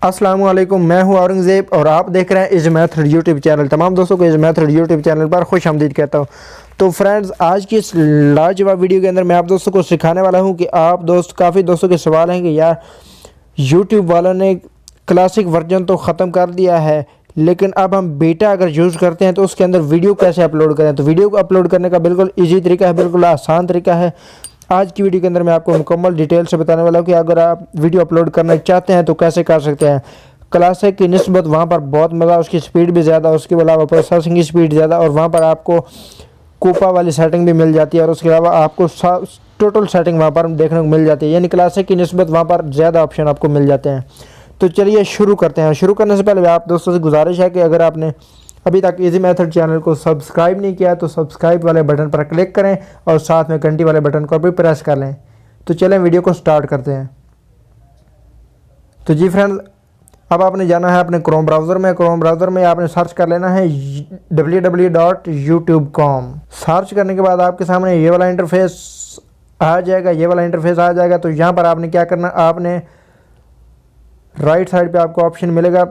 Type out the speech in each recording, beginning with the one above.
अस्सलाम वालेकुम, मैं हूं औरंगज़ेब और आप देख रहे हैं इज मेथड यूट्यूब चैनल। तमाम दोस्तों को इज मेथड यूट्यूब चैनल पर खुश आमदीद कहता हूं। तो फ्रेंड्स, आज की इस लाजवाब वीडियो के अंदर मैं आप दोस्तों को सिखाने वाला हूं कि काफ़ी दोस्तों के सवाल हैं कि यार यूट्यूब वालों ने क्लासिक वर्जन तो ख़त्म कर दिया है, लेकिन अब हम बीटा अगर यूज़ करते हैं तो उसके अंदर वीडियो कैसे अपलोड करें। तो वीडियो को अपलोड करने का बिल्कुल ईजी तरीका है, बिल्कुल आसान तरीका है। आज की वीडियो के अंदर मैं आपको मुकम्मल डिटेल से बताने वाला हूँ कि अगर आप वीडियो अपलोड करना चाहते हैं तो कैसे कर सकते हैं। क्लासिक की निस्बत वहाँ पर बहुत मज़ा, उसकी स्पीड भी ज़्यादा, उसके अलावा प्रोसेसिंग की स्पीड ज़्यादा, और वहाँ पर आपको कोपा वाली सेटिंग भी मिल जाती है, और उसके अलावा आपको टोटल सेटिंग वहाँ पर देखने को मिल जाती है। यानी क्लासिक की निस्बत वहाँ पर ज़्यादा ऑप्शन आपको मिल जाते हैं। तो चलिए शुरू करते हैं। शुरू करने से पहले आप दोस्तों से गुजारिश है कि अगर आपने अभी तक इजी मेथड चैनल को सब्सक्राइब नहीं किया तो सब्सक्राइब वाले बटन पर क्लिक करें और साथ में घंटी वाले बटन को भी प्रेस कर लें। तो चलें वीडियो को स्टार्ट करते हैं। तो जी फ्रेंड्स, अब आपने जाना है अपने क्रोम ब्राउज़र में। क्रोम ब्राउज़र में आपने सर्च कर लेना है www.youtube.com। सर्च करने के बाद आपके सामने ये वाला इंटरफेस आ जाएगा। तो यहाँ पर आपने क्या करना, आपने राइट साइड पे आपको ऑप्शन मिलेगा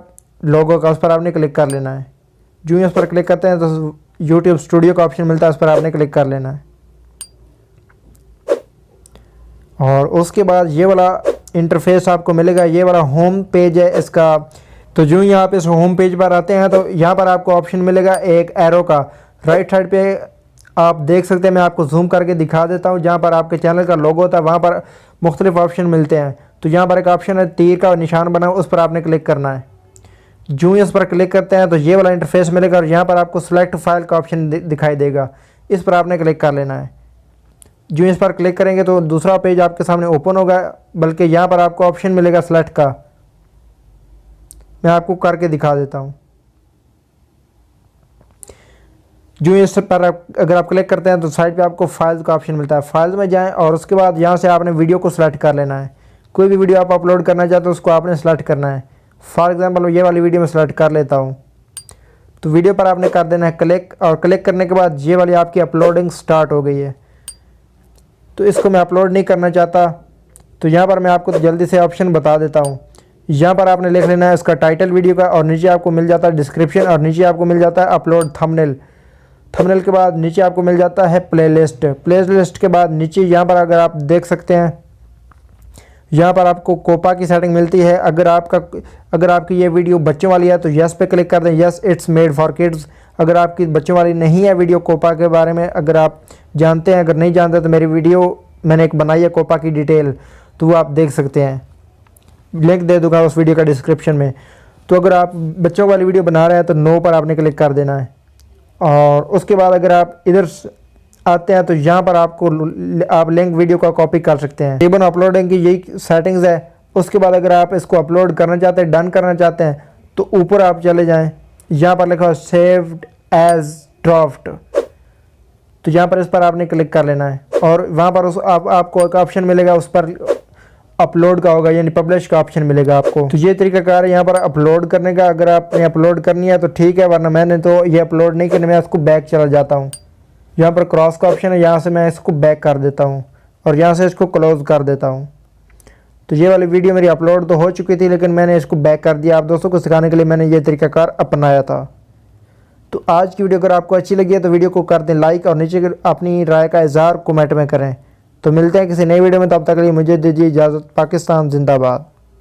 लोगो का, उस पर आपने क्लिक कर लेना है। जो ही उस पर क्लिक करते हैं तो यूट्यूब स्टूडियो का ऑप्शन मिलता है, उस पर आपने क्लिक कर लेना है। और उसके बाद ये वाला इंटरफेस आपको मिलेगा, ये वाला होम पेज है इसका। तो जो ही आप इस होम पेज पर आते हैं तो यहाँ पर आपको ऑप्शन मिलेगा एक एरो का, राइट साइड पे आप देख सकते हैं। मैं आपको जूम करके दिखा देता हूँ। जहाँ पर आपके चैनल का लोगो होता है वहाँ पर मुख्तलिफ ऑप्शन मिलते हैं। तो यहाँ पर एक ऑप्शन है तीर का निशान बना, उस पर आपने क्लिक करना है। जो ही इस पर क्लिक करते हैं तो ये वाला इंटरफेस मिलेगा, और यहाँ पर आपको सेलेक्ट फाइल का ऑप्शन दिखाई देगा, इस पर आपने क्लिक कर लेना है। जो इस पर क्लिक करेंगे तो दूसरा पेज आपके सामने ओपन होगा, बल्कि यहाँ पर आपको ऑप्शन मिलेगा सेलेक्ट का। मैं आपको करके दिखा देता हूँ। जो इस पर अगर आप क्लिक करते हैं तो साइड पे आपको फाइल्स का ऑप्शन मिलता है। फाइल्स में जाएं और उसके बाद यहाँ से आपने वीडियो को सिलेक्ट कर लेना है। कोई भी वीडियो आप अपलोड करना चाहते हो उसको आपने सेलेक्ट करना है। फॉर एग्जांपल ये वाली वीडियो में सेलेक्ट कर लेता हूँ। तो वीडियो पर आपने कर देना है क्लिक, और क्लिक करने के बाद ये वाली आपकी अपलोडिंग स्टार्ट हो गई है। तो इसको मैं अपलोड नहीं करना चाहता, तो यहाँ पर मैं आपको जल्दी से ऑप्शन बता देता हूँ। यहाँ पर आपने लिख लेना है इसका टाइटल वीडियो का, और नीचे आपको मिल जाता है डिस्क्रिप्शन, और नीचे आपको मिल जाता है अपलोड थंबनेल। थंबनेल के बाद नीचे आपको मिल जाता है प्लेलिस्ट के बाद नीचे यहाँ पर अगर आप देख सकते हैं, यहाँ पर आपको कोपा की सेटिंग मिलती है। अगर आपकी ये वीडियो बच्चों वाली है तो यस पे क्लिक कर दें, yes it's made for kids. अगर आपकी बच्चों वाली नहीं है वीडियो कोपा के बारे में, अगर आप जानते हैं, अगर नहीं जानते तो मेरी वीडियो मैंने एक बनाई है कोपा की डिटेल, तो वो आप देख सकते हैं, लिंक दे दूंगा उस वीडियो का डिस्क्रिप्शन में। तो अगर आप बच्चों वाली वीडियो बना रहे हैं तो नो पर आपने क्लिक कर देना है। और उसके बाद अगर आप इधर आते हैं तो यहाँ पर आप लिंक वीडियो का कॉपी कर सकते हैं। रिबन अपलोडिंग की यही सेटिंग्स है। उसके बाद अगर आप इसको अपलोड करना चाहते हैं, डन करना चाहते हैं, तो ऊपर आप चले जाएं, यहाँ पर लिखा है सेव्ड एज ड्राफ्ट। तो यहाँ पर इस पर आपने क्लिक कर लेना है, और वहाँ पर आपको एक ऑप्शन मिलेगा, उस पर अपलोड का होगा, यानी पब्लिश का ऑप्शन मिलेगा आपको। तो ये तरीकाकार है यहाँ पर अपलोड करने का। अगर आपने अपलोड करनी है तो ठीक है, वरना मैंने तो ये अपलोड नहीं करनी, मैं इसको बैक चला जाता हूँ। यहाँ पर क्रॉस का ऑप्शन है, यहाँ से मैं इसको बैक कर देता हूँ और यहाँ से इसको क्लोज़ कर देता हूँ। तो ये वाली वीडियो मेरी अपलोड तो हो चुकी थी, लेकिन मैंने इसको बैक कर दिया। आप दोस्तों को सिखाने के लिए मैंने ये तरीकाकार अपनाया था। तो आज की वीडियो अगर आपको अच्छी लगी है तो वीडियो को कर दें लाइक, और नीचे अपनी राय का इज़हार कमेंट में करें। तो मिलते हैं किसी नई वीडियो में, तब तक के लिए मुझे दीजिए इजाज़त। पाकिस्तान जिंदाबाद।